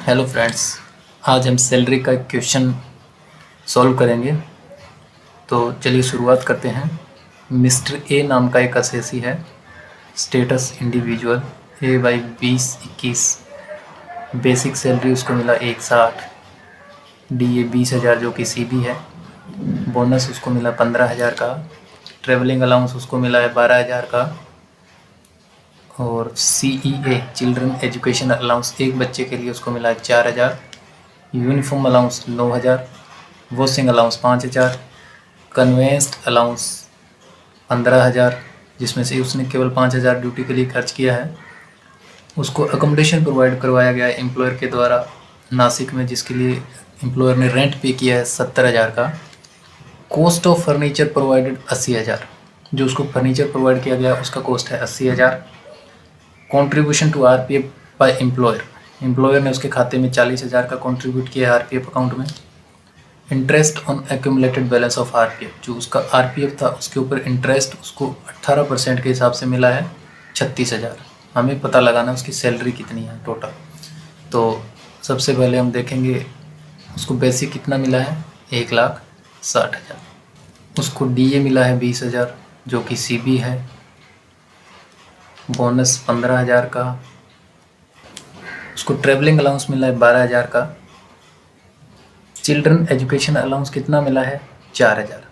Hello friends, आज हम salary का एक क्वेश्चन सॉल्व करेंगे। तो चलिए शुरुआत करते हैं। मिस्टर ए नाम का एक असेसी है। Status individual, A by 2021। Basic salary उसको मिला 160। डी ए 20,000 जो कि सी बी है। बोनस उसको मिला 15,000 का। ट्रेवलिंग अलाउंस उसको मिला है 12,000 का। और C E A children education allowance एक बच्चे के लिए उसको मिला है 4,000। Uniform allowance 9,000। Washing allowance 5,000। Conveyance allowance 15,000, जिसमें से उसने केवल 5,000 ड्यूटी के लिए खर्च किया है। उसको अकोमोडेशन प्रोवाइड करवाया गया है एम्प्लॉयर के द्वारा नासिक में, जिसके लिए एम्प्लॉयर ने रेंट पे किया है 70,000 का। कॉस्ट ऑफ फर्नीचर प्रोवाइडेड 80,000, जो उसको फर्नीचर प्रोवाइड किया गया उसका कॉस्ट है 80,000। Contribution to RPF by employer ने उसके खाते में 40,000 का कॉन्ट्रीब्यूट किया है RPF अकाउंट में। Interest on accumulated balance of RPF, जो उसका RPF था उसके ऊपर इंटरेस्ट उसको 18% के हिसाब से मिला है 36,000। हमें पता लगाना उसकी सैलरी कितनी है टोटल। तो सबसे पहले हम देखेंगे उसको बेसिक कितना मिला है, 1,60,000। उसको DA मिला है 20,000 जो कि CB है। बोनस 15,000 का। उसको ट्रेवलिंग अलाउंस मिला है 12,000 का। चिल्ड्रन एजुकेशन अलाउंस कितना मिला है, 4,000।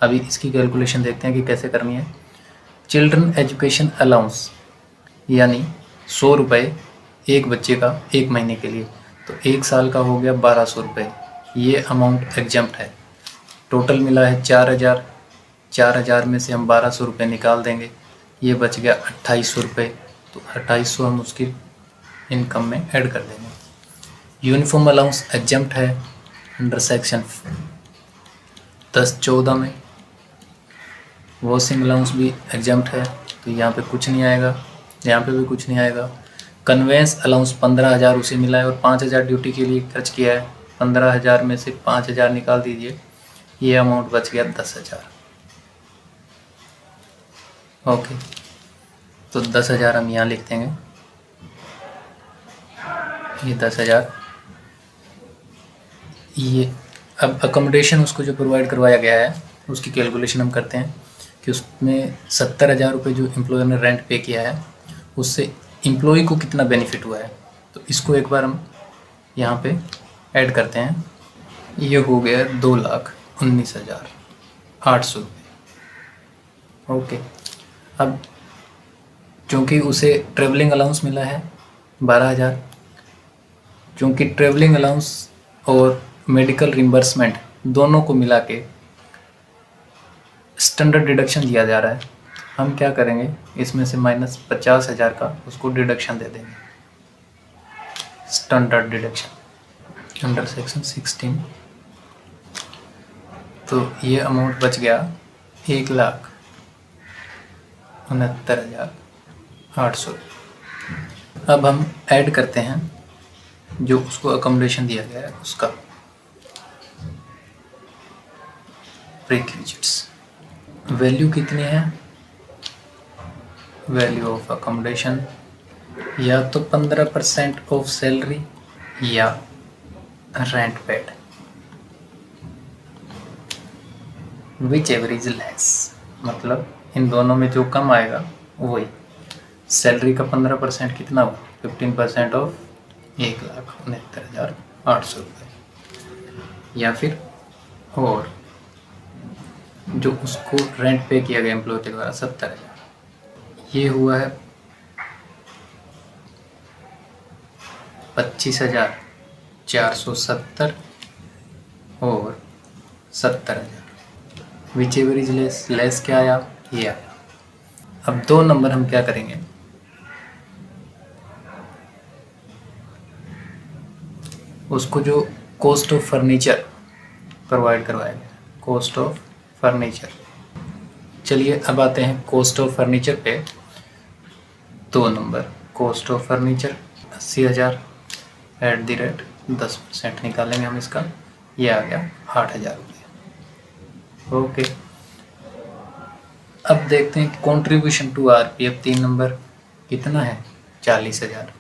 अभी इसकी कैलकुलेशन देखते हैं कि कैसे करनी है। चिल्ड्रन एजुकेशन अलाउंस यानी 100 रुपये एक बच्चे का एक महीने के लिए, तो एक साल का हो गया 1,200 रुपये। ये अमाउंट एग्जम्प्ट है। टोटल मिला है 4,000। 4,000 में से हम 1,200 रुपये निकाल देंगे, ये बच गया 2,800 रुपये। तो 2,800 हम उसकी इनकम में ऐड कर देंगे। यूनिफॉर्म अलाउंस एग्जम्प्ट है अंडर सेक्शन 10(14) में। वॉशिंग अलाउंस भी एग्जम्प्ट है, तो यहाँ पे कुछ नहीं आएगा, यहाँ पे भी कुछ नहीं आएगा। कन्वेंस अलाउंस 15,000 उसे मिला है और 5,000 ड्यूटी के लिए खर्च किया है। 15,000 में से 5,000 निकाल दीजिए, ये अमाउंट बच गया 10,000। ओके, तो 10,000 हम यहाँ लिख देंगे। ये 10,000। ये अब अकोमोडेशन उसको जो प्रोवाइड करवाया गया है उसकी कैलकुलेशन हम करते हैं कि उसमें 70,000 रुपये जो एम्प्लॉयर ने रेंट पे किया है उससे एम्प्लॉय को कितना बेनिफिट हुआ है। तो इसको एक बार हम यहाँ पे ऐड करते हैं। ये हो गया 2,19,800 रुपये। ओके, अब चूँकि उसे ट्रेवलिंग अलाउंस मिला है 12,000, चूँकि ट्रेवलिंग अलाउंस और मेडिकल रिम्बर्समेंट दोनों को मिला के स्टैंडर्ड डिडक्शन दिया जा रहा है, हम क्या करेंगे इसमें से -50,000 का उसको डिडक्शन दे देंगे, स्टैंडर्ड डिडक्शन अंडर सेक्शन 16। तो ये अमाउंट बच गया 1,69,800। अब हम ऐड करते हैं जो उसको अकोमोडेशन दिया गया है उसका प्रीक्विजिट्स। वैल्यू कितनी है, वैल्यू ऑफ अकोमोडेशन या तो 15% ऑफ सैलरी या rent paid, which ever is less. मतलब इन दोनों में जो कम आएगा वही। सैलरी का 15% कितना हुआ, 15% ऑफ 1,69,800 रुपये, या फिर और जो उसको रेंट पे किया गया एम्प्लॉय के द्वारा 70,000, ये हुआ है 25,470 और 70,000। विच एवर इज लेस क्या आया, ये आया। अब 2 नंबर हम क्या करेंगे, उसको जो कॉस्ट ऑफ फर्नीचर प्रोवाइड करवाया गया, कॉस्ट ऑफ फर्नीचर। चलिए अब आते हैं कॉस्ट ऑफ फर्नीचर पे। 2 नंबर कॉस्ट ऑफ फर्नीचर 80,000 @ 10% निकालेंगे हम इसका, ये आ गया 8,000 रुपये। ओके, अब देखते हैं कंट्रीब्यूशन टू RPF 3 नंबर कितना है, 40,000।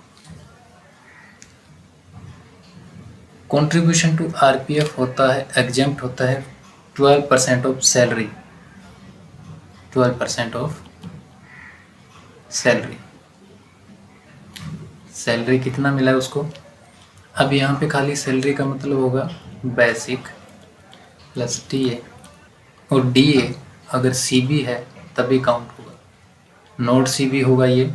कंट्रीब्यूशन टू आरपीएफ होता है, एग्जेम्प्ट होता है 12% of salary, 12% of salary. Salary कितना मिला है उसको? अब यहाँ पे खाली सैलरी का मतलब होगा बेसिक प्लस डीए, और डीए अगर सीबी है तभी काउंट होगा, नॉट सीबी होगा ये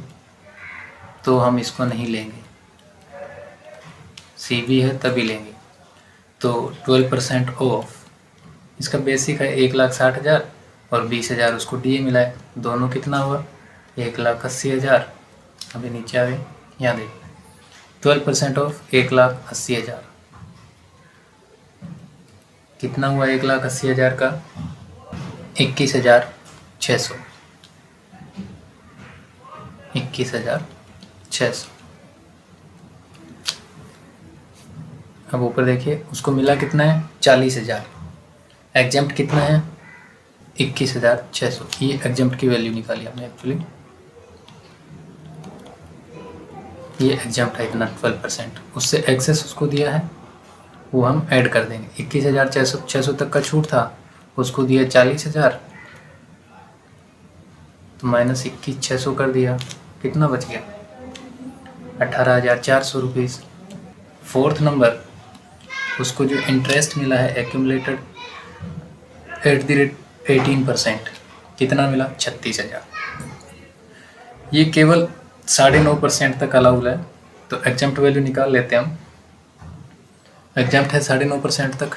तो हम इसको नहीं लेंगे, सीबी है तभी लेंगे। तो 12% ऑफ इसका बेसिक है 1,60,000 और 20,000 उसको डीए मिला है, दोनों कितना हुआ 1,80,000। अभी नीचे आ गए, यहाँ देख 12% ऑफ 1,80,000 कितना हुआ 1,80,000 का 21,600, 21,600। अब ऊपर देखिए उसको मिला कितना है 40,000, एग्जेम्प्ट कितना है 21,600, ये एग्जेम्प्ट की वैल्यू निकाली हमने एक्चुअली, ये एग्जेम्प्ट है इतना 12%, उससे एक्सेस उसको दिया है वो हम ऐड कर देंगे। 21,600 तक का छूट था, उसको दिया 40,000 तो माइनस 21,600 कर दिया, कितना बच गया 18,400 रुपीज़। फोर्थ नंबर उसको जो इंटरेस्ट मिला है एक्यूमुलेटेड एट द रेट 18%, कितना मिला 36,000। ये केवल 9.5% तक अलाउड है, तो एग्जेम्प्ट वैल्यू निकाल लेते हैं हम। एग्जेम्प्ट है 9.5% तक,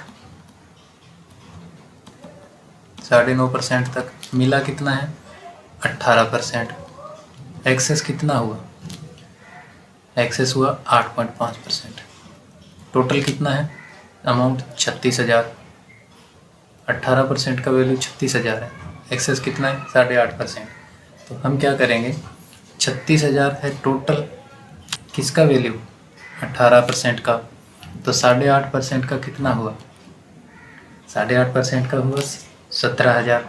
9.5% तक मिला कितना है 18%, एक्सेस कितना हुआ, एक्सेस हुआ 8.5%, टोटल कितना है अमाउंट 36,000, 18% का वैल्यू 36,000 है, एक्सेस कितना है 8.5%। तो हम क्या करेंगे 36,000 है टोटल किसका वैल्यू 18% का, तो 8.5% का कितना हुआ 8.5% का हुआ 17,000।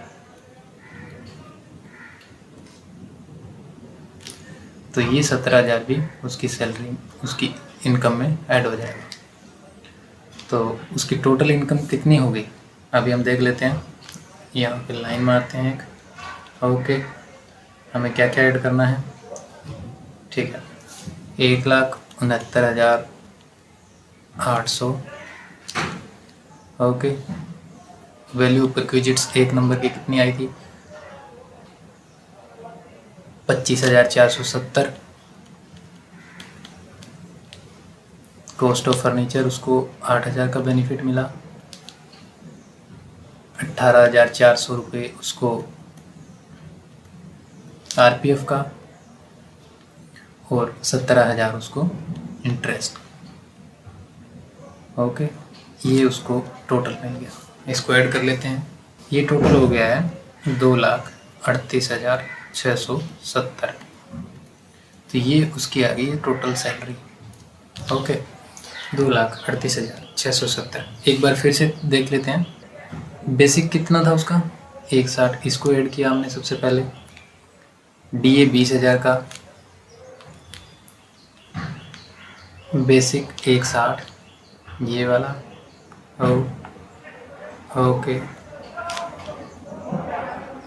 तो ये 17,000 भी उसकी सैलरी उसकी इनकम में ऐड हो जाएगा। तो उसकी टोटल इनकम कितनी हो गई अभी हम देख लेते हैं, यहाँ पे लाइन मारते हैं एक, ओके हमें क्या क्या ऐड करना है, ठीक है 1,69,800, ओके वैल्यू परक्विजिट्स एक नंबर की कितनी आई थी 25,470, कॉस्ट ऑफ फर्नीचर उसको 8,000 का बेनिफिट मिला, 18,400 रुपये उसको आरपीएफ का, और 17,000 उसको इंटरेस्ट, ओके ये उसको टोटल मिल गया। इसको ऐड कर लेते हैं, ये टोटल हो गया है 2,38,670, तो ये उसकी आ गई है टोटल सैलरी, ओके 2,38,670। एक बार फिर से देख लेते हैं, बेसिक कितना था उसका 1,60, इसको ऐड किया हमने सबसे पहले, डीए 20,000 का, बेसिक 1,60 ये वाला, ओके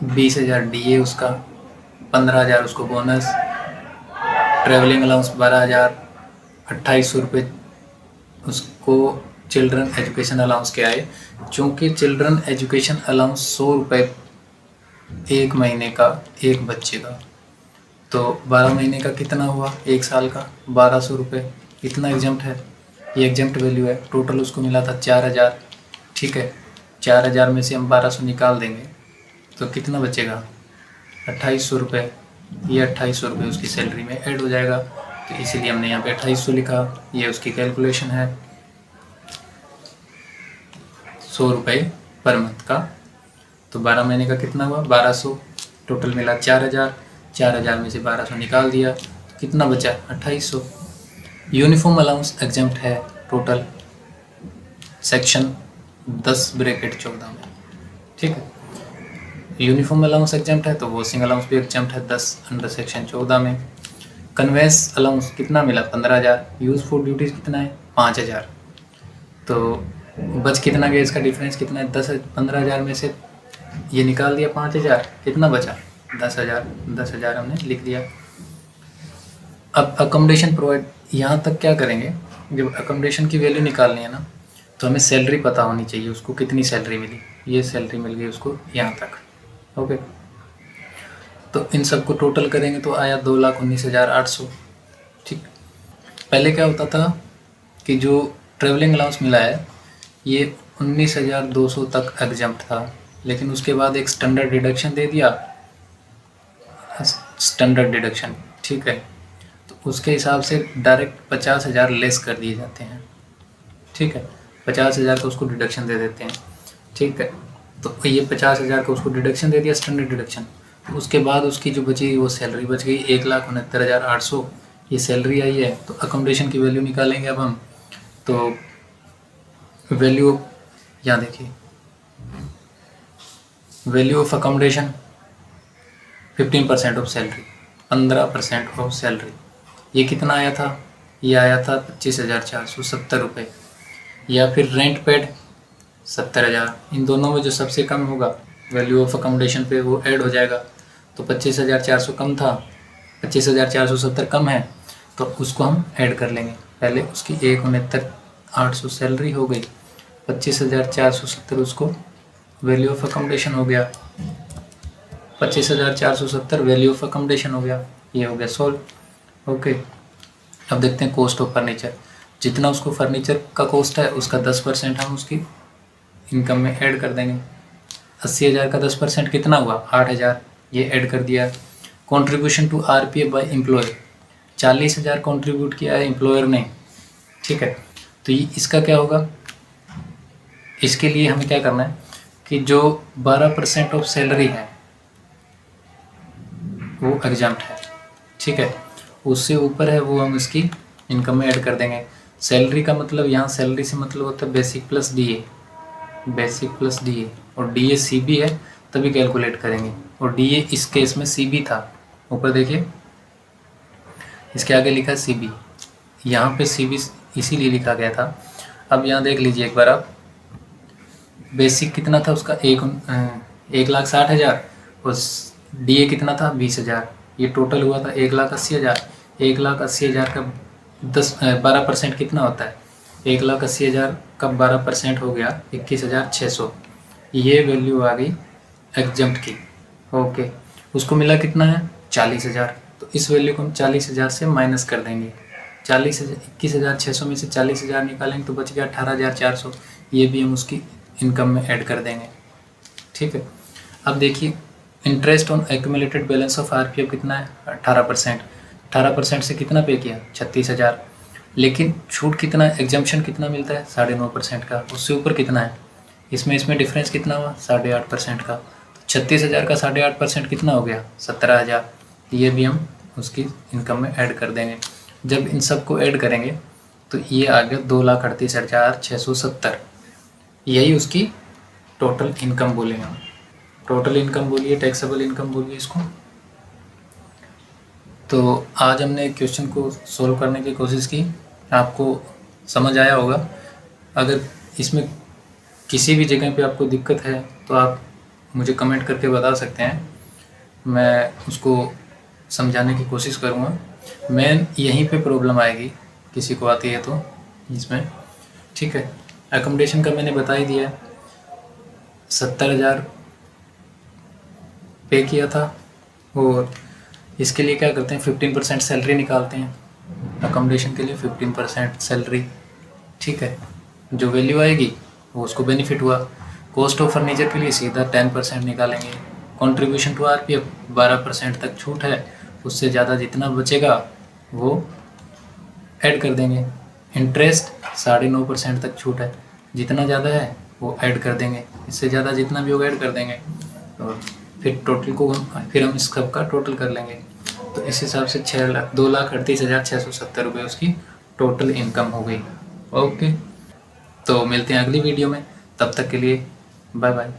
20,000 डीए उसका, 15,000 उसको बोनस, ट्रैवलिंग अलाउंस 12,000, 2,800 रुपये उसको चिल्ड्रन एजुकेशन अलाउंस के आए, चूँकि चिल्ड्रन एजुकेशन अलाउंस 100 रुपये एक महीने का एक बच्चे का, तो 12 महीने का कितना हुआ एक साल का 1,200 रुपये, इतना एग्जेम्प्ट है, ये एग्जेम्प्ट वैल्यू है। टोटल उसको मिला था 4,000, ठीक है 4,000 में से हम 1,200 निकाल देंगे तो कितना बचेगा 2,800 रुपये, ये 2,800 रुपये उसकी सैलरी में ऐड हो जाएगा, तो इसीलिए हमने यहाँ पे 2,800 लिखा। ये उसकी कैलकुलेशन है 100 रुपये पर मंथ का, तो 12 महीने का कितना हुआ 1,200, टोटल मिला 4,000, 4,000 में से 1,200 निकाल दिया तो कितना बचा 2,800। यूनिफॉर्म अलाउंस एग्जेम्प्ट है टोटल सेक्शन 10(14) में, ठीक है यूनिफॉर्म अलाउंस एग्जेम्प्ट है तो वॉशिंग अलाउंस भी एग्जेम्प्ट है 10 अंडर सेक्शन 14 में। कन्वेंस अलाउंस कितना मिला 15,000, यूजफुल ड्यूटीज़ कितना है 5,000, तो बच कितना गया, इसका डिफरेंस कितना है, 15,000 में से ये निकाल दिया 5,000, कितना बचा 10,000। 10,000 हमने लिख दिया। अब अकोमोडेशन प्रोवाइड, यहाँ तक क्या करेंगे, जब अकोमोडेशन की वैल्यू निकालनी है ना, तो हमें सैलरी पता होनी चाहिए, उसको कितनी सैलरी मिली। ये सैलरी मिल गई उसको यहाँ तक। ओके, तो इन सबको टोटल करेंगे तो आया 2,19,800। ठीक, पहले क्या होता था कि जो ट्रैवलिंग अलाउंस मिला है ये 19,200 तक एग्जम्प्ट था, लेकिन उसके बाद एक स्टैंडर्ड डिडक्शन दे दिया, स्टैंडर्ड डिडक्शन। ठीक है, तो उसके हिसाब से डायरेक्ट 50,000 लेस कर दिए जाते हैं। ठीक है, 50,000 का उसको डिडक्शन दे देते हैं। ठीक है, तो ये 50,000 का उसको डिडक्शन दे दिया, स्टैंडर्ड डिडक्शन। तो उसके बाद उसकी जो बची वो सैलरी बच गई 1,69,800, ये सैलरी आई है। तो अकोमोडेशन की वैल्यू निकालेंगे अब हम। तो वैल्यू यहाँ देखिए, value of accommodation 15% of salary, 15% of salary. ये कितना आया था, ये आया था 25,470 रुपये। या फिर रेंट पेड 70,000, इन दोनों में जो सबसे कम होगा वैल्यू ऑफ अकोमोडेशन पे वो ऐड हो जाएगा। तो 25,400 कम था, 25,470 कम है, तो उसको हम ऐड कर लेंगे। पहले उसकी 1,69,800 सैलरी हो गई, 25,470 उसको वैल्यू ऑफ अकोमोडेशन हो गया, 25,470 वैल्यू ऑफ अकोमोडेशन हो गया। ये हो गया सॉल्व। ओके, अब देखते हैं कॉस्ट ऑफ फर्नीचर। जितना उसको फर्नीचर का कॉस्ट है उसका 10% हम उसकी इनकम में ऐड कर देंगे। 80,000 का 10% कितना हुआ, 8,000, ये ऐड कर दिया। Contribution to RPF by employer, 40,000 contribute किया है एम्प्लॉयर ने। ठीक है, तो ये इसका क्या होगा, इसके लिए हमें क्या करना है कि जो 12% ऑफ सैलरी है वो एग्जम्प्ट है। ठीक है, उससे ऊपर है वो हम इसकी इनकम में ऐड कर देंगे। सैलरी का मतलब यहाँ सैलरी से मतलब होता है basic plus DA, basic plus DA, और डीए सीबी है तभी कैलकुलेट करेंगे, और डीए इस केस में सीबी था। ऊपर देखिए इसके आगे लिखा है सीबी, यहाँ पे सीबी इसीलिए लिखा गया था। अब यहाँ देख लीजिए एक बार आप, बेसिक कितना था उसका 1,60,000, और डीए कितना था 20,000, ये टोटल हुआ था 1,80,000। 1,80,000 का 12% कितना होता है, 1,80,000 का 12% हो गया 21,600, ये वैल्यू आ गई एग्जम्प्ट की। ओके, उसको मिला कितना है 40,000, तो इस वैल्यू को हम 40,000 से माइनस कर देंगे। 21,600 में से 40,000 निकालेंगे तो बच गया 18,400, ये भी हम उसकी इनकम में ऐड कर देंगे। ठीक है, अब देखिए interest on accumulated balance of RPF कितना है 18%। 18% से कितना पे किया 36,000, लेकिन छूट कितना, एग्जम्पशन कितना मिलता है 9.5% का, उससे ऊपर कितना है, इसमें डिफरेंस कितना हुआ 8.5% का। तो 36,000 का 8.5% कितना हो गया 17,000, ये भी हम उसकी इनकम में ऐड कर देंगे। जब इन सब को ऐड करेंगे तो ये आ गया 2,38,670, यही उसकी टोटल इनकम बोलेंगे हम। टोटल इनकम बोलिए, टैक्सेबल इनकम बोलिए इसको। तो आज हमने क्वेश्चन को सॉल्व करने की कोशिश की, आपको समझ आया होगा। अगर इसमें किसी भी जगह पे आपको दिक्कत है तो आप मुझे कमेंट करके बता सकते हैं, मैं उसको समझाने की कोशिश करूँगा। मेन यहीं पे प्रॉब्लम आएगी किसी को आती है तो इसमें। ठीक है, एकोमोडेशन का मैंने बता ही दिया, 70,000 पे किया था, और इसके लिए क्या करते हैं 15% सैलरी निकालते हैं, अकोमोडेशन के लिए 15% सैलरी। ठीक है, जो वैल्यू आएगी वो उसको बेनिफिट हुआ। कॉस्ट ऑफ फर्नीचर के लिए सीधा 10% निकालेंगे। कंट्रीब्यूशन टू आरपीएफ 12% तक छूट है, उससे ज़्यादा जितना बचेगा वो ऐड कर देंगे। इंटरेस्ट 9.5% तक छूट है, जितना ज़्यादा है वो ऐड कर देंगे, इससे ज़्यादा जितना भी होगा ऐड कर देंगे, और फिर टोटल को फिर हम इस सब का टोटल कर लेंगे। तो इस हिसाब से 2,38,670 रुपये उसकी टोटल इनकम हो गई। ओके, तो मिलते हैं अगली वीडियो में, तब तक के लिए बाय बाय।